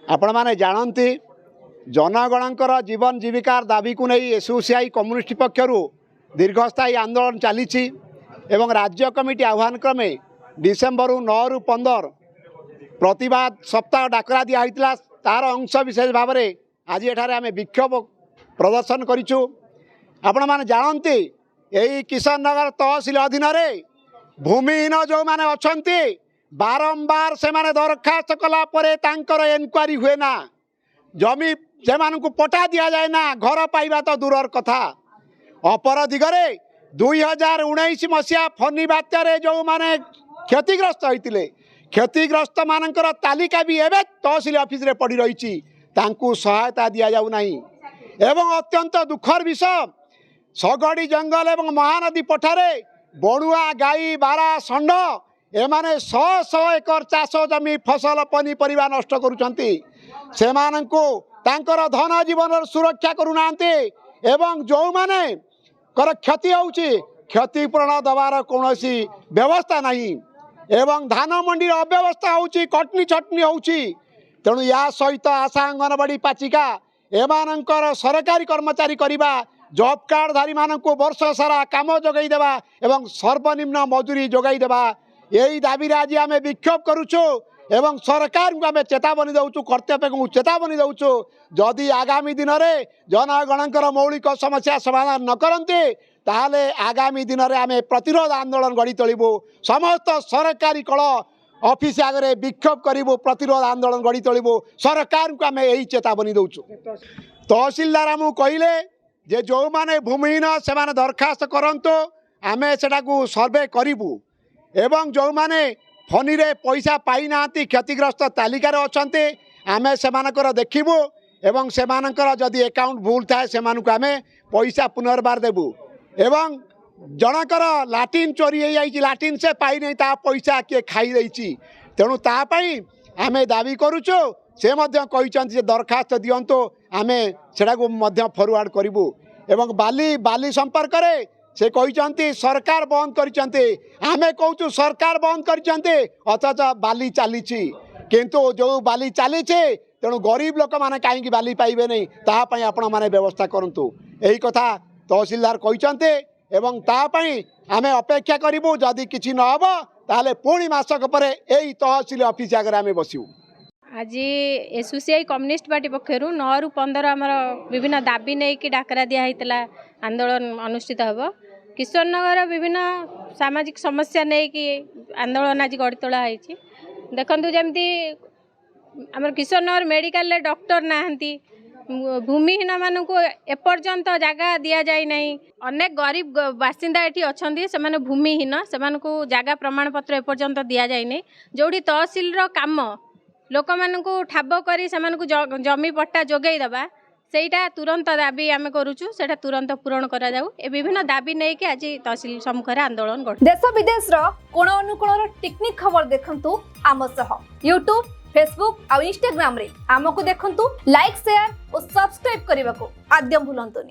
आपण माने जानती जनगणकर जीवन जीविकार दाबी को नहीं एसोसीआई कम्युनिस्ट पक्षर दीर्घस्थायी आंदोलन चली एवं राज्य कमिटी आह्वान क्रमे डिसेम्बर 9 रु 15 प्रतिवाद सप्ताह डाकरा दिया तार अंश विशेष भाव में आज एठारे आमे विक्षोभ प्रदर्शन करिछु। आपण माने जानती यही किशननगर तहसिल अधीन भूमिहीन जो माने अछंती बारंबार से माने दरखास्त कला परे तांकर एनक्वारी हुए ना, जमी से मानकु पटा दिया जाए ना, घर पाइबा तो दूरर कथा। अपर दिगरे 2019 मसीहा फनी बात्यारे जो माने क्षतिग्रस्त होइतिले क्षतिग्रस्त मानकर तालिका भी एवं तहसिल ऑफिस रे पड़ी रही तांकु सहायता दिया जाउ नहीं। एवं अत्यंत दुखर विषय सगड़ी जंगल एवं महानदी पठारे बड़ुआ गाई बारा षंड एमाने 100 एकर चाष जमी फसल पनीपरिया नष्ट करुचंती से मानकु तांकर धन जीवन सुरक्षा करुनांती एवं जो माने कर क्षति होउची क्षतिपूरण दबार कौनसी व्यवस्था नहीं एवं धान मंडी अव्यवस्था होउची कटनी छटनी होउची। तेणु या सहित आशा अंगनवाड़ी पाचिका एमानंकर सरकारी कर्मचारी करिबा जॉब कार्ड धारी मानकु वर्ष सारा काम जोगाई देबा एवं सर्वनिम्न मजूरी जोगाई देबा यही दाबी आज आम विक्षोभ करुचु एवं सरकार को आम चेतावनी दौचु कर्तव्य को चेतावनी दौचु जदि आगामी दिन में जनगणकर मौलिक समस्या समाधान न करते ताहले आगामी दिन में आम प्रतिरोध आंदोलन गढ़ी तोलू समस्त सरकारी कल ऑफिस आगे विक्षोभ करूँ प्रतिरोध आंदोलन गढ़ी तोलू सरकार को आम यही चेतावनी दौचु। तहसिलदार आमको कहले जे जो माने भूमिहीन से माने दरखास्त करंतु आमे सेटा को सर्वे करिबु एवं जो माने फनी रे पैसा पाई नांती क्षतिग्रस्त तालिका रे अछंते आमे सेमानकर देखिबु एवं सेमानकर जदि अकाउंट भूल थाए सेमानकु आमे पैसा पुनर्बार देबु एवं जनकर लाटिन चोरी हो जाइए लाटिन से पाई नहीं ता पैसा किए खाई देछि तेणु ता पई आमे दाबी करूचु से मध्य कहिचंती दरखास्त दियंतो आमे सेटा को मध्य फॉरवर्ड करिबु एवं बाली बाली संपर्क रे से कहिचंती सरकार बंद करिचंती आमे कहूचु सरकार बंद करिचंती अथच बाली चलीछि किंतु जो बाली चलीछि तेणु गरीब लोक माने काहेकि बाली पाइबे नहीं ता पई आपण माने व्यवस्था करंतु एही कथा तहसीलदार कहिचंती एवं ता पई आमे अपेक्षा करिबु जदि किछि न हबो ताले पुणी मासक परे एही तहसील ऑफिस आगे आमे बसिबु। आज एसोसीआई कम्युनिस्ट पार्टी पक्षर 9 रु 15 आमर विभिन्न दाबी नहीं कि डाकरा दिया आंदोलन अनुष्ठित हम किशननगर विभिन्न सामाजिक समस्या नहीं कि आंदोलन आज गढ़ी तोला देखु जमती आम किशननगर मेडिकल डॉक्टर नहांती भूमिहीन मानक एपर्यंत जगह दि जाए नहीं अनेक गरीब बासिंदा ये अच्छा से भूमिहीन से जगह प्रमाण पत्र एपर्यंत दि जाए नहीं जोड़ी तहसिल काम लोक मानू ठाब कर जमी पट्टा जोगई दबा सेटा तुरंत दाबी आम करुचु सेटा तुरंत पूरण करा जाऊ ए विभिन्न दाबी नहीं कि आज तहसिल सम्मुख आंदोलन कर देश विदेश कोण अनुकोण टेक्निक खबर देखंतु आम सह यूट्यूब फेसबुक और इंस्टाग्राम रे आमको देखंतु लाइक शेयर और सब्सक्राइब करने को आद्यम भूलंतुनी।